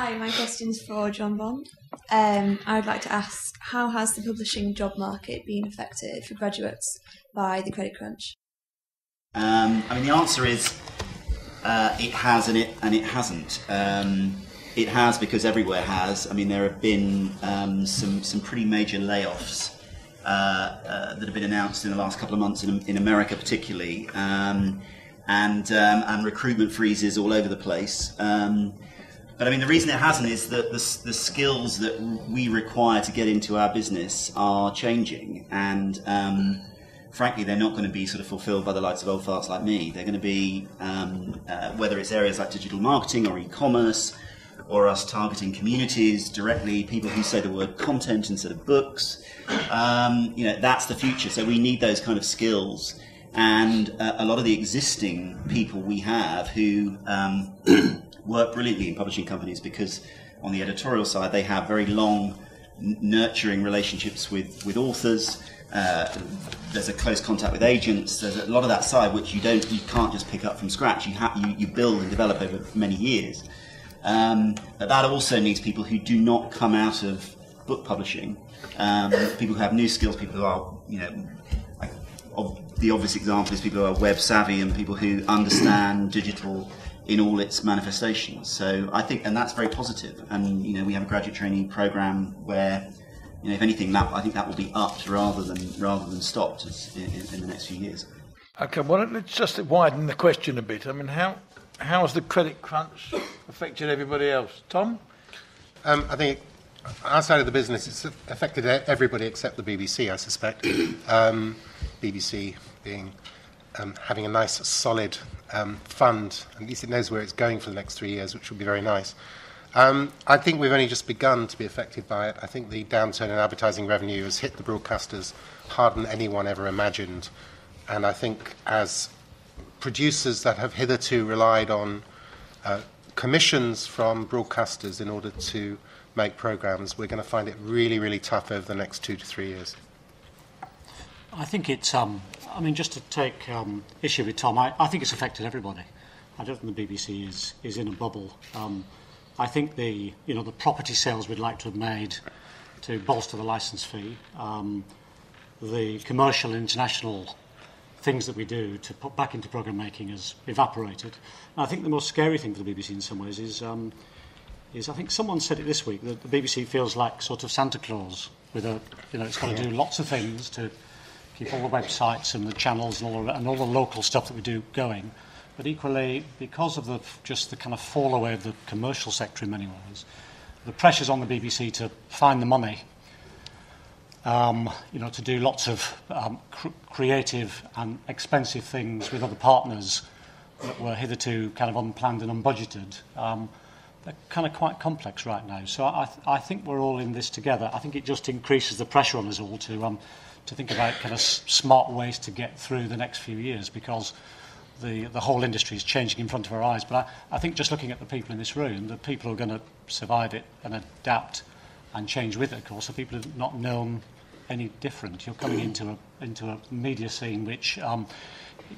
Hi, my question's for John Bond. I would like to ask, how has the publishing job market been affected for graduates by the credit crunch? The answer is it has and it hasn't. It has because everywhere has. There have been some pretty major layoffs that have been announced in the last couple of months in America particularly, and recruitment freezes all over the place. But the reason it hasn't is that the skills that we require to get into our business are changing, and frankly, they're not going to be sort of fulfilled by the likes of old farts like me. They're going to be, whether it's areas like digital marketing or e-commerce, or us targeting communities directly, people who say the word content instead of books. That's the future. So we need those kind of skills. And a lot of the existing people we have who work brilliantly in publishing companies, because on the editorial side they have very long, nurturing relationships with authors. There's a close contact with agents. There's a lot of that side which you can't just pick up from scratch. You build and develop over many years. But that also needs people who do not come out of book publishing. People who have new skills. People who are, the obvious example is people who are web savvy and people who understand digital in all its manifestations. So I think, and that's very positive. And we have a graduate trainee program where, if anything, I think that will be upped rather than stopped in the next few years. Okay, well, let's just widen the question a bit. How has the credit crunch affected everybody else? Tom? I think outside of the business, it's affected everybody except the BBC, I suspect. BBC being having a nice, solid fund. At least it knows where it's going for the next 3 years, which will be very nice. I think we've only just begun to be affected by it. I think the downturn in advertising revenue has hit the broadcasters harder than anyone ever imagined. And I think as producers that have hitherto relied on commissions from broadcasters in order to make programmes, we're going to find it really, really tough over the next 2 to 3 years. I think it's, just to take issue with Tom, I think it's affected everybody. I don't think the BBC is in a bubble. I think the property sales we'd like to have made to bolster the licence fee, the commercial and international things that we do to put back into programme making has evaporated. And I think the most scary thing for the BBC in some ways is I think someone said it this week, that the BBC feels like sort of Santa Claus with it's got to do lots of things to keep all the websites and the channels and all the local stuff that we do going. But equally, because of the kind of fall away of the commercial sector in many ways, the pressures on the BBC to find the money, to do lots of creative and expensive things with other partners that were hitherto kind of unplanned and unbudgeted, they're kind of quite complex right now. So I think we're all in this together. I think it just increases the pressure on us all to think about kind of smart ways to get through the next few years, because the whole industry is changing in front of our eyes. But I think just looking at the people in this room, the people who are going to survive it and adapt and change with it, of course, are people who have not known any different. You're coming into a media scene which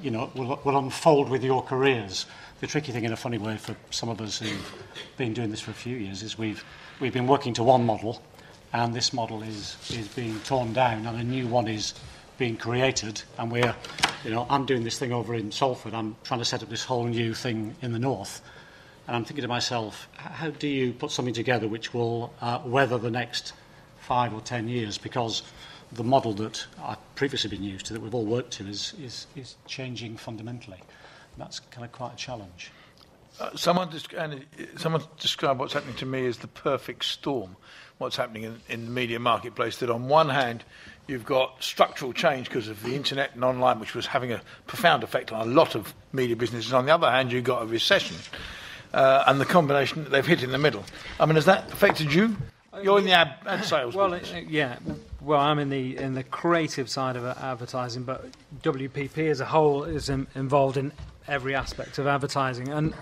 will unfold with your careers. The tricky thing, in a funny way, for some of us who've been doing this for a few years is we've been working to one model, and this model is being torn down, and a new one is being created. And I'm doing this thing over in Salford. I'm trying to set up this whole new thing in the north, and I'm thinking to myself, how do you put something together which will weather the next 5 or 10 years? Because the model that I've previously been used to, that we've all worked to, is changing fundamentally. And that's kind of quite a challenge. Someone described what's happening to me as the perfect storm. What's happening in the media marketplace, that on one hand you've got structural change because of the internet and online, which was having a profound effect on a lot of media businesses. On the other hand, you've got a recession and the combination that they've hit in the middle. Has that affected you? You're in the ad sales business. Yeah. Well, I'm in the creative side of advertising, but WPP as a whole is involved in every aspect of advertising, and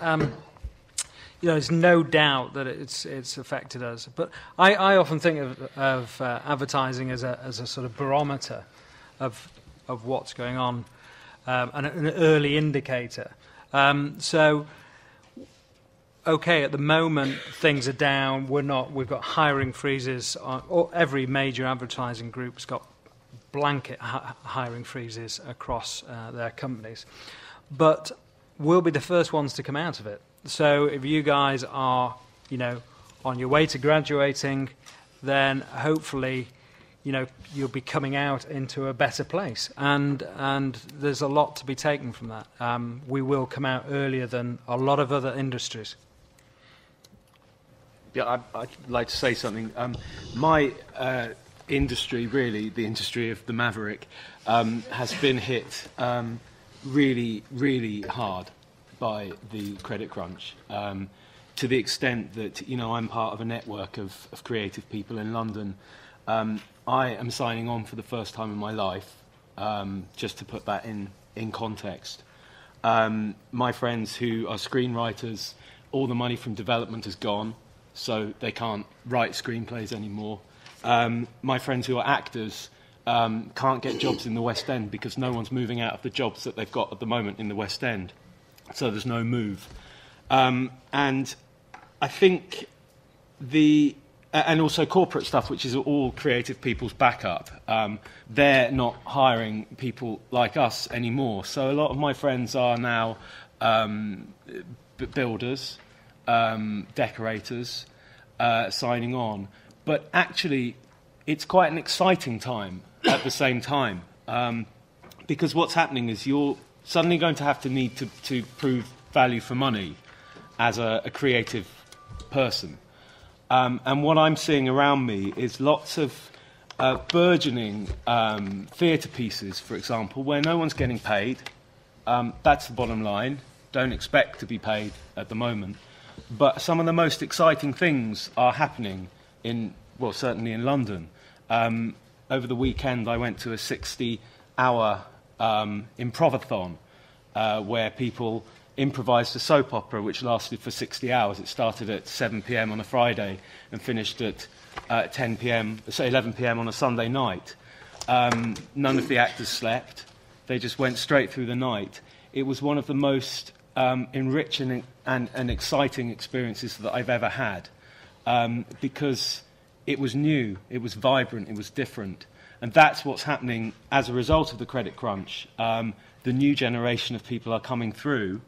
there's no doubt that it's affected us. But I often think of advertising as a sort of barometer of what's going on, and an early indicator. So okay, at the moment things are down. We've got hiring freezes. Every major advertising group's got blanket hiring freezes across their companies. But we'll be the first ones to come out of it. So if you guys are, on your way to graduating, then hopefully, you'll be coming out into a better place. And there's a lot to be taken from that. We will come out earlier than a lot of other industries. Yeah, I'd like to say something. My industry, really, the industry of the Maverick, has been hit really, really hard by the credit crunch, to the extent that, I'm part of a network of creative people in London. I am signing on for the first time in my life, just to put that in context. My friends who are screenwriters, all the money from development has gone, so they can't write screenplays anymore. My friends who are actors can't get jobs in the West End because no one's moving out of the jobs that they've got at the moment in the West End. So there's no move. And I think and also corporate stuff, which is all creative people's backup, they're not hiring people like us anymore. So a lot of my friends are now builders, decorators, signing on. But actually, it's quite an exciting time at the same time, because what's happening is you're suddenly going to have to need to prove value for money as a creative person. And what I'm seeing around me is lots of burgeoning theatre pieces, for example, where no one's getting paid. That's the bottom line. Don't expect to be paid at the moment. But some of the most exciting things are happening certainly in London. Over the weekend, I went to a 60-hour improvathon where people improvised a soap opera which lasted for 60 hours. It started at 7 p.m. on a Friday and finished at 11 p.m. on a Sunday night. None of the actors slept. They just went straight through the night. It was one of the most enriching and exciting experiences that I've ever had, because it was new, it was vibrant, it was different. And that's what's happening as a result of the credit crunch. The new generation of people are coming through,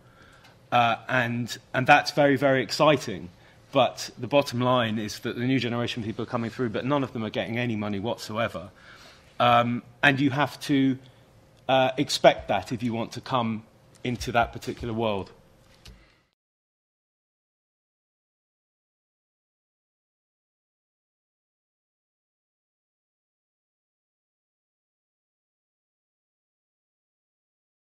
and that's very, very exciting. But the bottom line is that the new generation of people are coming through, but none of them are getting any money whatsoever. And you have to expect that if you want to come into that particular world.